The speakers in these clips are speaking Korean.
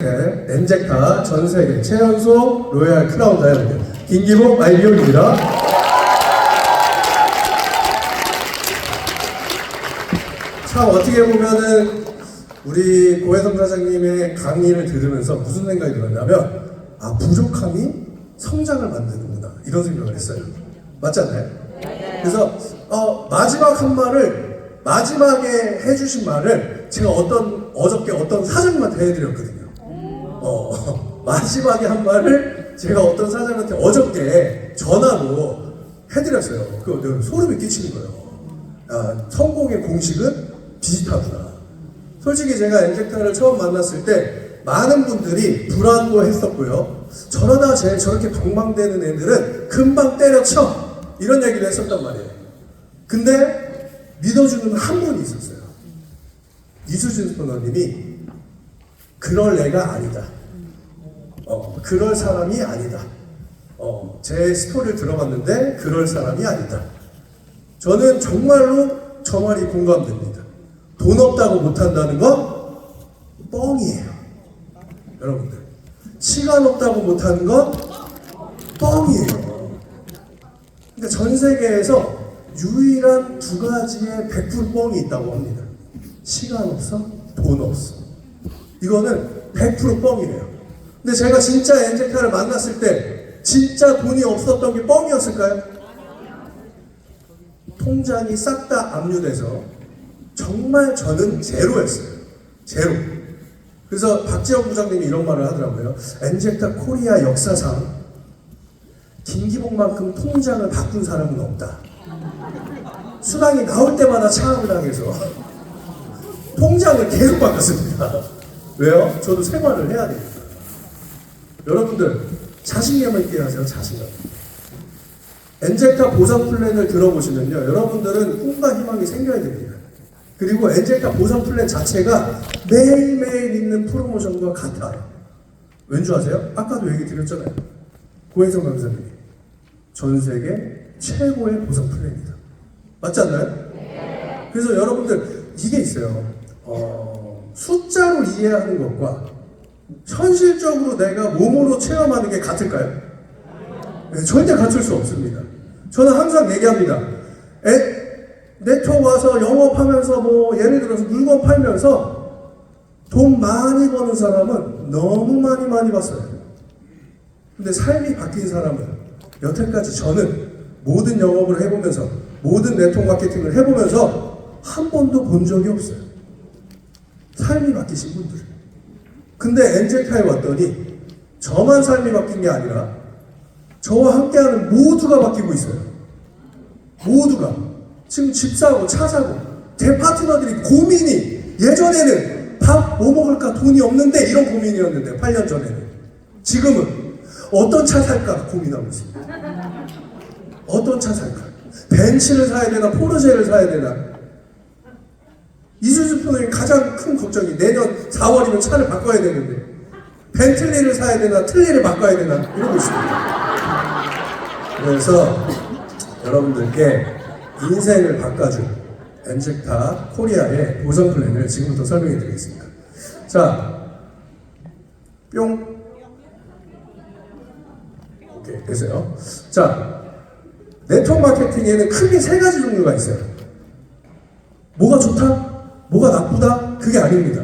네, 엔젝타 전세계 최연소 로얄 크라운 다이아몬드 김기복 IBO입니다. 참 어떻게 보면은 우리 고혜성 사장님의 강의를 들으면서 무슨 생각이 들었냐면 부족함이 성장을 만드는구나 이런 생각을 했어요. 맞잖아요? 그래서 마지막 한 말을 마지막에 해주신 말을 제가 어저께 어떤 사장님한테 해드렸거든요. 마지막에 한 말을 제가 어떤 사장한테 어저께 전화로 해드렸어요. 그 소름이 끼치는 거예요. 성공의 공식은 비슷하구나. 솔직히 제가 엔젝타를 처음 만났을 때 많은 분들이 불안도 했었고요. 저러다 저렇게 방방대는 애들은 금방 때려쳐 이런 얘기를 했었단 말이에요. 근데 믿어주는 한 분이 있었어요. 이수진 스포너님이 그럴 애가 아니다. 그럴 사람이 아니다. 제 스토리를 들어봤는데 그럴 사람이 아니다. 저는 정말로 저 말이 공감됩니다. 돈 없다고 못한다는 건 뻥이에요. 여러분들. 시간 없다고 못하는 건 뻥이에요. 그러니까 전 세계에서 유일한 두 가지의 100% 뻥이 있다고 합니다. 시간 없어, 돈 없어. 이거는 100% 뻥이래요. 근데 제가 진짜 엔젝타를 만났을 때 진짜 돈이 없었던 게 뻥이었을까요? 통장이 싹 다 압류돼서 정말 저는 제로였어요. 제로. 그래서 박지영 부장님이 이런 말을 하더라고요. 엔젝타 코리아 역사상 김기복만큼 통장을 바꾼 사람은 없다. 수당이 나올 때마다 차압을 당해서 통장을 계속 바꿨습니다. 왜요? 저도 생활을 해야 되니까. 여러분들 자신감 있게 하세요. 자신감. 엔젝타 보상 플랜을 들어보시면요, 여러분들은 꿈과 희망이 생겨야 됩니다. 그리고 엔젝타 보상 플랜 자체가 매일매일 있는 프로모션과 같아요. 왠지 아세요? 아까도 얘기 드렸잖아요. 고혜성 강사님이 전 세계 최고의 보상 플랜이다. 맞지 않나요? 네. 그래서 여러분들 이게 있어요. 숫자로 이해하는 것과 현실적으로 내가 몸으로 체험하는 게 같을까요? 네, 절대 같을 수 없습니다. 저는 항상 얘기합니다. 네트워크 와서 영업하면서 예를 들어서 물건 팔면서 돈 많이 버는 사람은 너무 많이 봤어요. 근데 삶이 바뀐 사람은 여태까지 저는 모든 영업을 해보면서 모든 네트워크 마케팅을 해보면서 한 번도 본 적이 없어요. 삶이 바뀌신 분들. 근데 엔젝타에 왔더니 저만 삶이 바뀐 게 아니라 저와 함께하는 모두가 바뀌고 있어요. 모두가. 지금 집 사고 차 사고 제 파트너들이 고민이 예전에는 밥 뭐 먹을까 돈이 없는데 이런 고민이었는데 8년 전에는 지금은 어떤 차 살까 고민하고 있습니다. 어떤 차 살까? 벤츠를 사야 되나 포르쉐를 사야 되나? 이수진 프로님 가장 큰 걱정이 내년 4월이면 차를 바꿔야 되는데 벤틀리를 사야 되나 틀리를 바꿔야 되나 이러고 있습니다. 그래서 여러분들께 인생을 바꿔준 엔젝타 코리아의 보상 플랜을 지금부터 설명해 드리겠습니다. 자, 뿅. 오케이, 됐어요. 자, 네트워크 마케팅에는 크게 세 가지 종류가 있어요. 뭐가 좋다? 뭐가 나쁘다? 그게 아닙니다.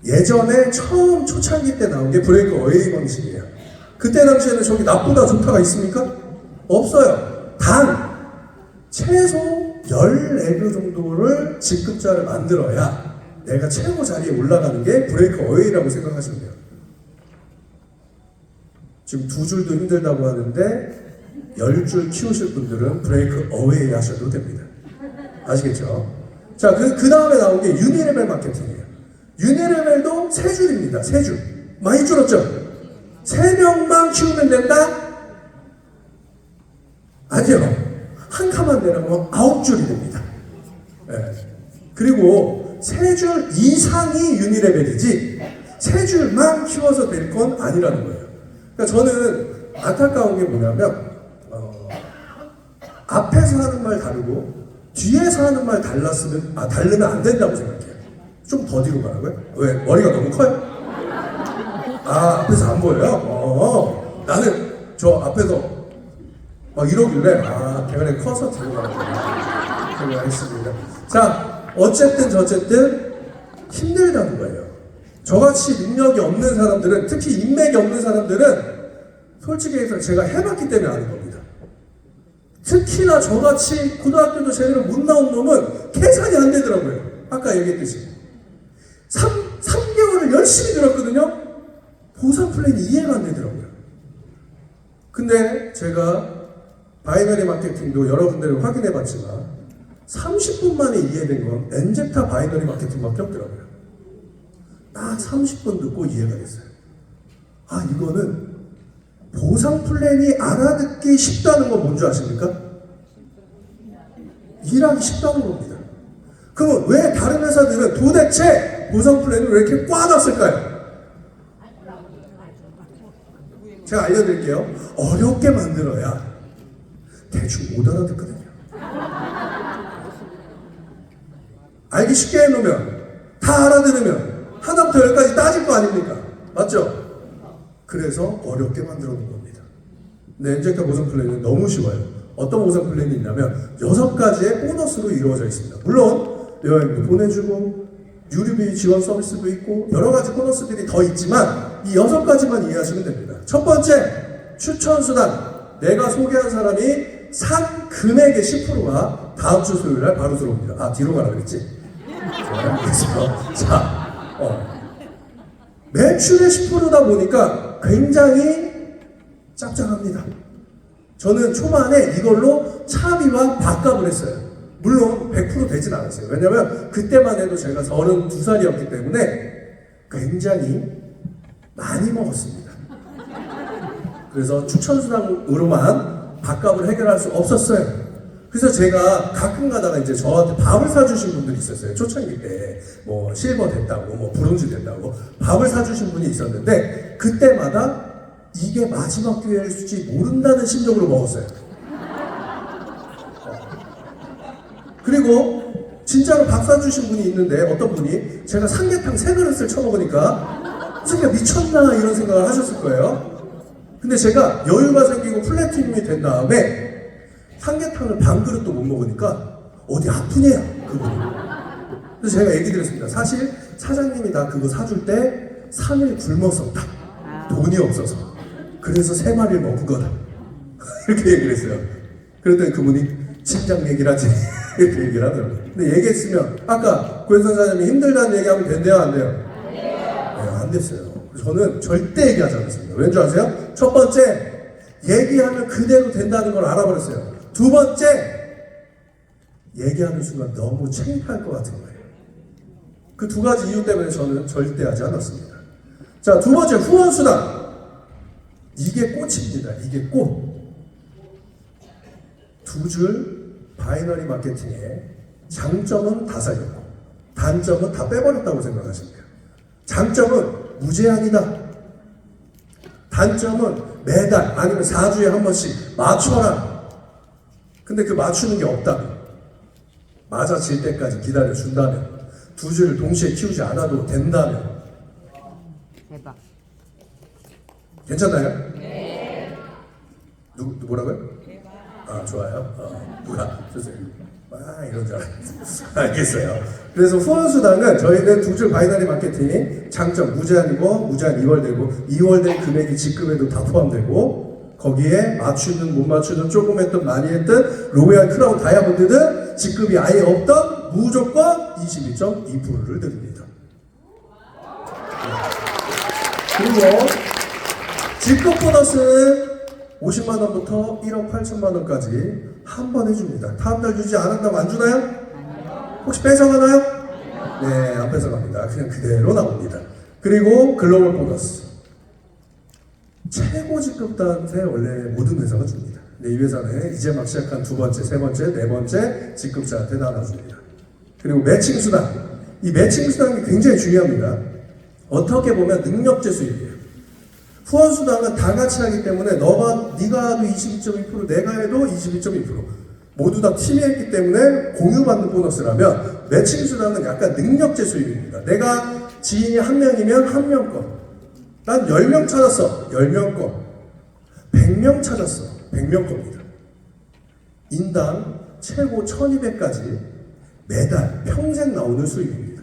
예전에 처음 초창기 때 나온 게 브레이크 어웨이 방식이에요. 그때 당시에는 저기 나쁘다 좋다가 있습니까? 없어요. 단 최소 14개 정도를 직급자를 만들어야 내가 최고 자리에 올라가는 게 브레이크 어웨이라고 생각하시면 돼요. 지금 2줄도 힘들다고 하는데 10줄 키우실 분들은 브레이크 어웨이 하셔도 됩니다. 아시겠죠? 자, 그 다음에 나온 게 유니레벨 마케팅이에요. 유니레벨도 3줄입니다. 3줄. 많이 줄었죠? 3명만 키우면 된다? 아니요. 한 칸만 내려면 9줄이 됩니다. 네. 그리고 3줄 이상이 유니레벨이지 3줄만 키워서 될 건 아니라는 거예요. 그러니까 저는 안타까운 게 뭐냐면 앞에서 하는 말 다르고 뒤에서 하는 말 다르면 안 된다고 생각해요. 좀 더 뒤로 가라고요? 왜? 머리가 너무 커요? 앞에서 안 보여요? 나는 저 앞에서 막 이러길래 대가리 커서 들어가구나 생각했습니다. 자, 어쨌든 힘들다는 거예요. 저같이 능력이 없는 사람들은, 특히 인맥이 없는 사람들은 솔직히 해서 제가 해봤기 때문에 아는 겁니다. 특히나 저같이 고등학교도 제대로 못 나온 놈은 계산이 안 되더라고요. 아까 얘기했듯이 3개월을 열심히 들었거든요. 보상 플랜이 이해가 안 되더라고요. 근데 제가 바이너리 마케팅도 여러분들이 확인해 봤지만 30분 만에 이해된 건 엔젝타 바이너리 마케팅밖에 없더라고요. 딱 30분 듣고 이해가 됐어요. 이거는 보상 플랜이 알아듣기 쉽다는 건 뭔지 아십니까? 일하기 쉽다는 겁니다. 그럼 왜 다른 회사들은 도대체 보상 플랜을 왜 이렇게 꽈놨을까요? 제가 알려드릴게요. 어렵게 만들어야 대충 못 알아듣거든요. 알기 쉽게 해놓으면, 다 알아들으면 하나부터 열까지 따질 거 아닙니까? 맞죠? 그래서 어렵게 만들어 놓은 겁니다. 근데 엔젝타 보상 플랜은 너무 쉬워요. 어떤 보상 플랜이 있냐면 6가지의 보너스로 이루어져 있습니다. 물론 여행도 보내주고 유류비 지원 서비스도 있고 여러 가지 보너스들이 더 있지만 이 6가지만 이해하시면 됩니다. 첫 번째, 추천수당. 내가 소개한 사람이 산 금액의 10%가 다음 주 수요일 날 바로 들어옵니다. 뒤로 가라 그랬지? 그래서 매출의 10%다 보니까 굉장히 짭짤합니다. 저는 초반에 이걸로 차비와 밥값을 했어요. 물론 100% 되진 않았어요. 왜냐면 그때만 해도 제가 32살이었기 때문에 굉장히 많이 먹었습니다. 그래서 추천수당으로만 밥값을 해결할 수 없었어요. 그래서 제가 가끔 가다가 이제 저한테 밥을 사주신 분들이 있었어요. 초창기 때 뭐 실버 됐다고, 뭐 브론즈 됐다고 밥을 사주신 분이 있었는데 그때마다 이게 마지막 기회일지 모른다는 심정으로 먹었어요. 그리고 진짜로 밥 사주신 분이 있는데 어떤 분이 제가 삼계탕 3그릇을 처먹으니까 새끼가 미쳤나 이런 생각을 하셨을 거예요. 근데 제가 여유가 생기고 플래티늄이 된 다음에 삼계탕을 반 그릇도 못 먹으니까 어디 아프냐 그분이. 그래서 제가 얘기 드렸습니다. 사실 사장님이 나 그거 사줄 때 3일 굶었었다. 돈이 없어서. 그래서 3마리를 먹은 거다. 이렇게 얘기를 했어요. 그랬더니 그분이 진작 얘기를 하지. 이렇게 얘기를 하더라고요. 근데 얘기했으면 아까 고현선 사장님이 힘들다는 얘기하면 된대요 안 돼요? 네, 안 됐어요. 저는 절대 얘기하지 않았습니다. 왠 줄 아세요? 첫 번째, 얘기하면 그대로 된다는 걸 알아버렸어요. 두 번째, 얘기하는 순간 너무 창피할 것 같은 거예요. 그 2가지 이유 때문에 저는 절대 하지 않았습니다. 자, 두 번째, 후원수당. 이게 꽃입니다. 이게 꽃. 2줄 바이너리 마케팅의 장점은 다 살렸고 단점은 다 빼버렸다고 생각하시면 돼요. 장점은 무제한이다. 단점은 매달 아니면 4주에 한 번씩 맞춰라. 근데 그 맞추는 게 없다면, 맞아질 때까지 기다려준다면, 2주를 동시에 키우지 않아도 된다면 대박. 괜찮나요? 네. 뭐라고요? 좋아요. 누가 주세요. 이런 줄 알겠어요. 그래서 후원수당은 저희는 2줄 바이너리 마케팅이 장점 무제한이고 무제한 2월 되고 2월 된 금액이 직급에도 다 포함되고 거기에 맞추든 못 맞추든 조금 했든 많이 했든 로얄 크라운 다이아몬드든 직급이 아예 없던 무조건 22.2%를 드립니다. 그리고 직급 보너스는 50만 원부터 1억 8천만 원까지 한 번 해줍니다. 다음 달 주지 않았다고 안 주나요? 혹시 뺏어가나요? 네, 안 뺏어갑니다. 그냥 그대로 나옵니다. 그리고 글로벌 보너스. 최고 직급단한테 원래 모든 회사가 줍니다. 근데 이 회사는 이제 막 시작한 2번째, 3번째, 4번째 직급자한테 나눠줍니다. 그리고 매칭 수당. 이 매칭 수당이 굉장히 중요합니다. 어떻게 보면 능력제 수입이에요. 후원 수당은 다 같이 하기 때문에 네가 해도 22.2%, 내가 해도 22.2%. 모두 다 팀이 했기 때문에 공유받는 보너스라면 매칭 수당은 약간 능력제 수입입니다. 내가 지인이 1명이면 1명 거, 난 10명 찾았어. 10명 거. 100명 찾았어. 100명 겁니다. 인당 최고 1200까지 매달 평생 나오는 수익입니다.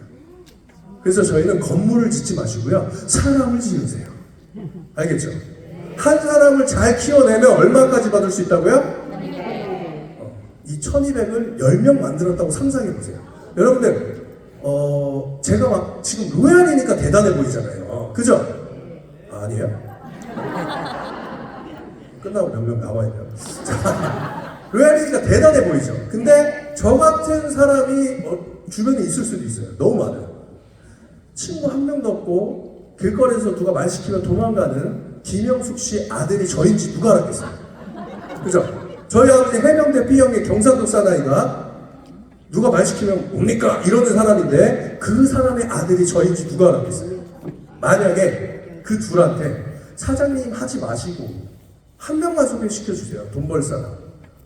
그래서 저희는 건물을 짓지 마시고요. 사람을 지으세요. 알겠죠? 한 사람을 잘 키워내면 얼마까지 받을 수 있다고요? 이 1200을 10명 만들었다고 상상해 보세요. 여러분들, 제가 막 지금 로얄이니까 대단해 보이잖아요. 그죠? 아니에요? 끝나고 몇 명 나와야죠. 로얄이니까 대단해 보이죠? 근데 저 같은 사람이 주변에 있을 수도 있어요. 너무 많아요. 친구 한 명도 없고 길거리에서 누가 말 시키면 도망가는 김영숙 씨 아들이 저인지 누가 알았겠어요? 그죠? 저희 아버지 해병대 B형의 경상도 사나이가 누가 말 시키면 뭡니까? 이러는 사람인데 그 사람의 아들이 저인지 누가 알았겠어요? 만약에 그 둘한테 사장님 하지 마시고 한 명만 소개시켜주세요. 돈 벌 사람.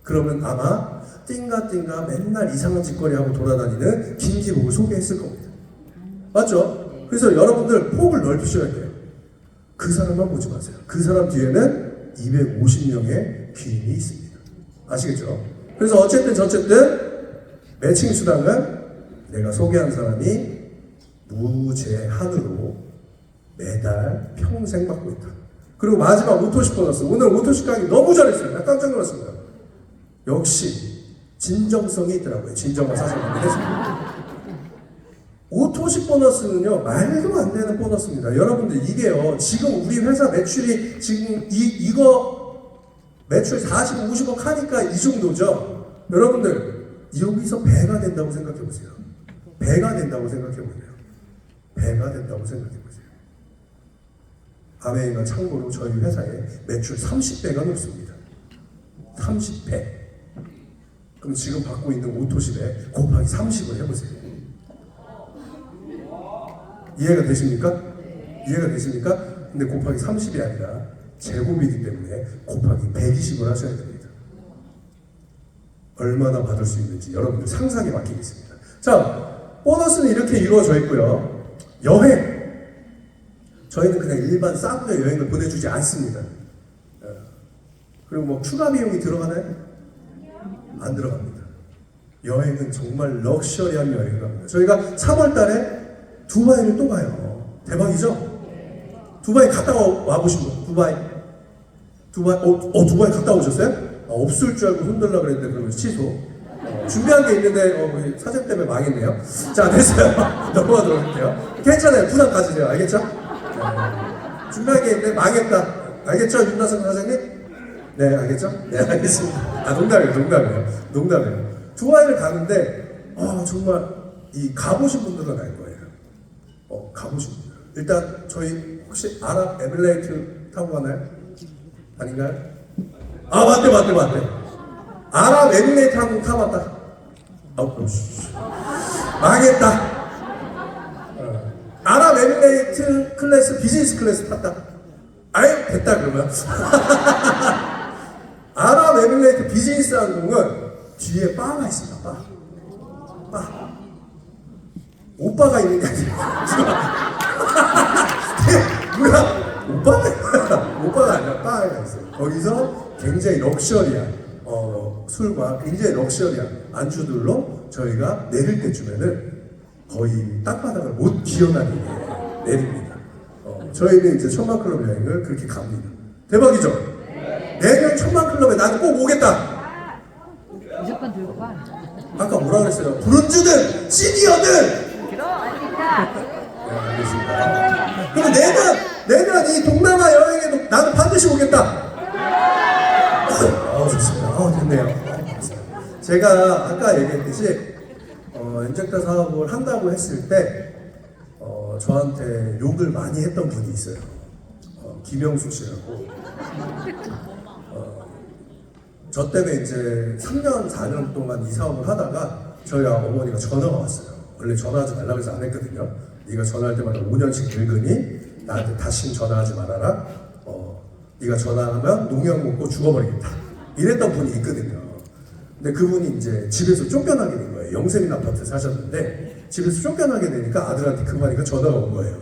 그러면 아마 띵가띵가 맨날 이상한 짓거리 하고 돌아다니는 김기복을 소개했을 겁니다. 맞죠? 그래서 여러분들 폭을 넓히셔야 돼요. 그 사람만 보지 마세요. 그 사람 뒤에는 250명의 귀인이 있습니다. 아시겠죠? 그래서 어쨌든 매칭 수당은 내가 소개한 사람이 무제한으로 매달 평생 받고 있다. 그리고 마지막 오토시 보너스. 오늘 오토시 강의 너무 잘했어요. 나 깜짝 놀랐습니다. 역시 진정성이 있더라고요. 진정한 사장님이 해서. 오토시 보너스는요, 말도 안 되는 보너스입니다. 여러분들, 이게요, 지금 우리 회사 매출이 지금 이거 매출 40, 50억 하니까 이 정도죠. 여러분들, 여기서 배가 된다고 생각해 보세요. 배가 된다고 생각해 보세요. 배가 된다고 생각해 보세요. 아메이가 참고로 저희 회사에 매출 30배가 넘습니다. 30배. 그럼 지금 받고 있는 오토십에 곱하기 30을 해보세요. 이해가 되십니까? 이해가 되십니까? 근데 곱하기 30이 아니라 제곱이기 때문에 곱하기 120을 하셔야 됩니다. 얼마나 받을 수 있는지 여러분들 상상에 맡기겠습니다. 자, 보너스는 이렇게 이루어져 있고요. 여행. 저희는 그냥 일반 싸구려 여행을 보내주지 않습니다. 그리고 뭐 추가 비용이 들어가나요? 안 들어갑니다. 여행은 정말 럭셔리한 여행을 합니다. 저희가 3월 달에 두바이를 또 가요. 대박이죠? 두바이 갔다 와보신 분? 두바이 갔다 오셨어요? 없을 줄 알고 손들라 그랬는데 그러면 취소. 준비한 게 있는데 사정 때문에 망했네요. 자, 됐어요. 넘어가도록 할게요. 괜찮아요. 부담 가지세요. 알겠죠? 준비한 게 있는데 망했다. 알겠죠? 윤나성 사장님? 네, 알겠죠? 네, 알겠습니다. 농담이에요. 두바이를 가는데 정말 가보신 분들은 알 거예요. 가보신 분들. 일단 저희 혹시 아랍에미레이트 타고 가나요? 아닌가요? 맞대. 아랍에미레이트 항공 타봤다. 망했다. 아랍에미레이트 클래스, 비즈니스 클래스 탔다. 아예 됐다 그러면. 아랍에미레이트 비즈니스 항공은 뒤에 바가 있습니다. 바. 오빠가 있는 게 아니라. 뭐야? 오빠가 아니라 바가 있어요. 거기서 굉장히 럭셔리한 술과 굉장히 럭셔리한 안주들로 저희가 내릴 때쯤에는 거의 땅바닥을 못 기어나게 내립니다. 저희는 이제 천만클럽 여행을 그렇게 갑니다. 대박이죠? 내년 1000만 클럽에 나는 꼭 오겠다. 무조건 들고 가. 아까 뭐라 그랬어요? 브론즈든 시니어든. 네, 알겠습니다. 그럼 내년 이 동남아 여행에도 나는 반드시 오겠다. 좋습니다. 됐네요. 제가 아까 얘기했듯이 인젝터 사업을 한다고 했을 때 저한테 욕을 많이 했던 분이 있어요. 김영숙 씨라고. 저 때문에 이제 3년, 4년 동안 이 사업을 하다가 저희 어머니가 전화가 왔어요. 원래 전화하지 말라고 해서 안 했거든요. 네가 전화할 때마다 5년씩 늙으니 나한테 다시는 전화하지 말아라. 네가 전화하면 농약 먹고 죽어버리겠다. 이랬던 분이 있거든요. 근데 그분이 이제 집에서 쫓겨나게 된 거예요. 영세민 아파트 사셨는데 집에서 쫓겨나게 되니까 아들한테 그 말이니까 전화가 온 거예요.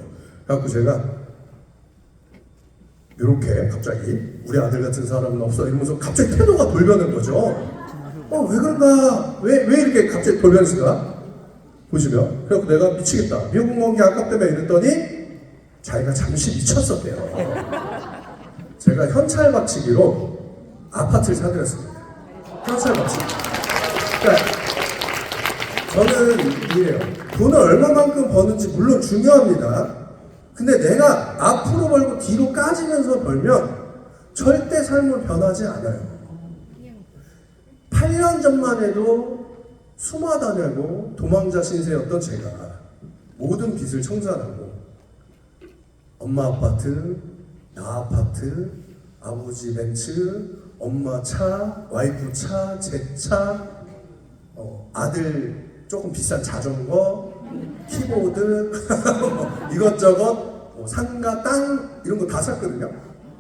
그래갖고 제가 이렇게 갑자기 우리 아들 같은 사람은 없어 이러면서 갑자기 태도가 돌변한 거죠. 왜 그런가? 왜 이렇게 갑자기 돌변했을까? 보시면 그래서 내가 미치겠다. 미국 먹기 아깝다며 이랬더니 자기가 잠시 미쳤었대요. 제가 현찰 박치기로 아파트를 사드렸습니다. 현찰 박치기. 그러니까 저는 이래요. 돈을 얼마만큼 버는지 물론 중요합니다. 근데 내가 앞으로 벌고 뒤로 까지면서 벌면 절대 삶은 변하지 않아요. 8년 전만 해도 수마다냐고 도망자 신세였던 제가 모든 빚을 청산하고 엄마 아파트, 나 아파트, 아버지 벤츠, 엄마 차, 와이프 차, 제 차, 아들 조금 비싼 자전거, 키보드, 이것저것, 상가, 땅 이런 거 다 샀거든요.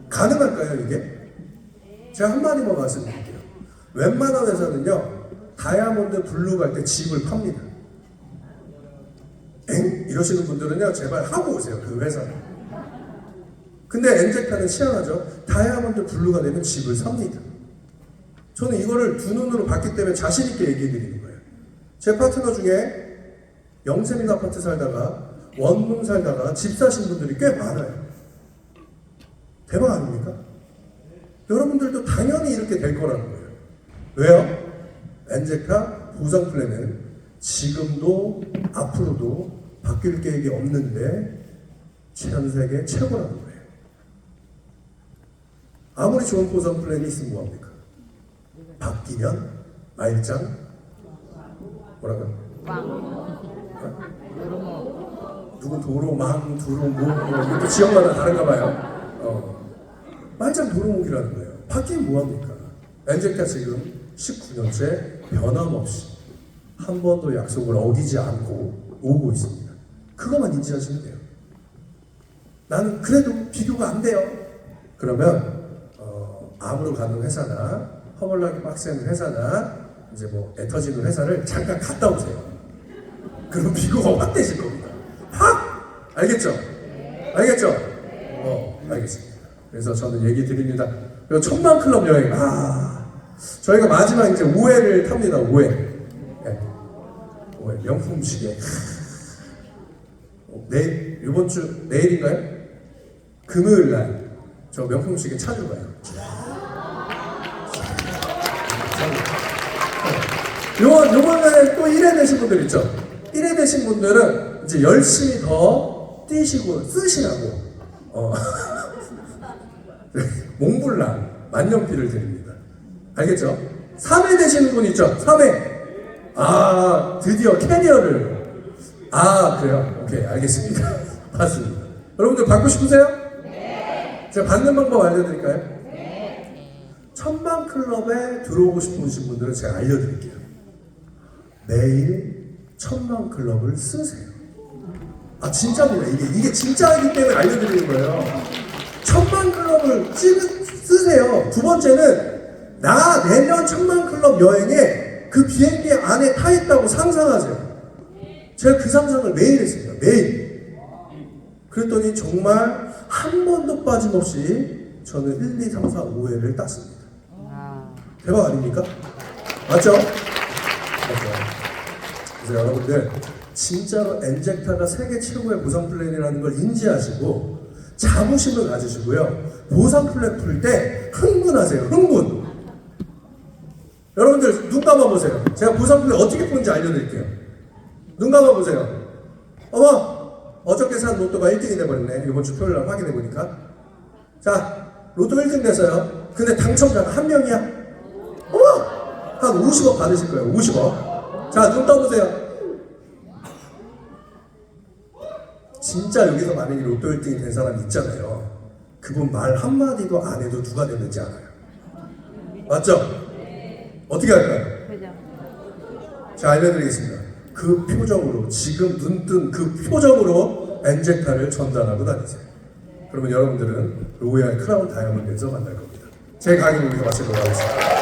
가능할까요 이게? 제가 한마디만 말씀드릴게요. 웬만한 회사는요 다이아몬드 블루 갈 때 집을 팝니다. 엥? 이러시는 분들은요 제발 하고 오세요 그 회사는. 근데 엔제카는 희한하죠. 다이아몬드 블루가 되면 집을 삽니다. 저는 이거를 두 눈으로 봤기 때문에 자신 있게 얘기해 드리는 거예요. 제 파트너 중에 영세민 아파트 살다가 원룸 살다가 집 사신 분들이 꽤 많아요. 대박 아닙니까? 여러분들도 당연히 이렇게 될 거라는 거예요. 왜요? 엔제카 보상 플랜은 지금도 앞으로도 바뀔 계획이 없는데 전 세계 최고라는 거예요. 아무리 좋은 보상 플랜이 있으면 뭐합니까? 바뀌면 말짱 뭐라고요? 누군 도로망, 도로목 이것도 지역마다 다른가 봐요. 말짱 도로목이라는 거예요. 바뀌면 뭐합니까? 엔제카 지금 19년째 변함없이 한 번도 약속을 어기지 않고 오고 있습니다. 그것만 인지하시면 돼요. 나는 그래도 비교가 안 돼요. 그러면 암으로 가는 회사나 허벌나게 빡센 회사나 이제 뭐 애터지는 회사를 잠깐 갔다 오세요. 그럼 비교가 확 되실 겁니다. 확! 알겠죠? 알겠죠? 알겠습니다. 그래서 저는 얘기 드립니다. 그리고 천만 클럽 여행. 저희가 마지막 이제 5회를 탑니다. 5회. 네. 5회. 명품 시계. 내일, 이번 주, 내일인가요? 금요일 날. 저 명품 시계 찾으러 가요. 요번에 또 1회 되신 분들 있죠? 1회 되신 분들은 이제 열심히 더 뛰시고 쓰시라고 몽블랑 만년필을 드립니다. 알겠죠? 3회 되시는 분 있죠? 3회 드디어 캐리어를 그래요? 오케이 알겠습니다. 맞습니다. 여러분들 받고 싶으세요? 네. 제가 받는 방법 알려드릴까요? 네. 천만 클럽에 들어오고 싶으신 분들은 제가 알려드릴게요. 매일 천만 클럽을 쓰세요. 진짜입니다. 이게 진짜이기 때문에 알려드리는 거예요. 천만 클럽을 쓰세요. 두 번째는 나 내년 천만 클럽 여행에 그 비행기 안에 타 있다고 상상하세요. 제가 그 상상을 매일 했습니다. 매일. 그랬더니 정말 한 번도 빠짐없이 저는 1, 2, 3, 4, 5회를 땄습니다. 대박 아닙니까? 맞죠? 그래서 여러분들 진짜로 엔제카가 세계 최고의 보상 플랜이라는 걸 인지하시고 자부심을 가지시고요. 보상 플랜 풀 때 흥분하세요. 흥분. 여러분들 눈 감아보세요. 제가 보상 플랜 어떻게 푸는지 알려드릴게요. 눈 감아보세요. 어저께 산 로또가 1등이 돼버렸네. 이번 주 토요일 날 확인해보니까. 자, 로또 1등 됐어요. 근데 당첨자가 한 명이야. 한 50억 받으실 거예요. 50억. 자, 눈 떠보세요. 진짜 여기서 만약에 로또 1등이 된 사람이 있잖아요. 그분 말 한마디도 안 해도 누가 됐는지 알아요. 맞죠? 어떻게 할까요? 자, 알려드리겠습니다. 그 표정으로, 지금 눈 뜬 그 표정으로 엔제카를 전달하고 다니세요. 그러면 여러분들은 로얄 크라운 다이아몬드에서 만날 겁니다. 제 강의 여기서 마치도록 하겠습니다.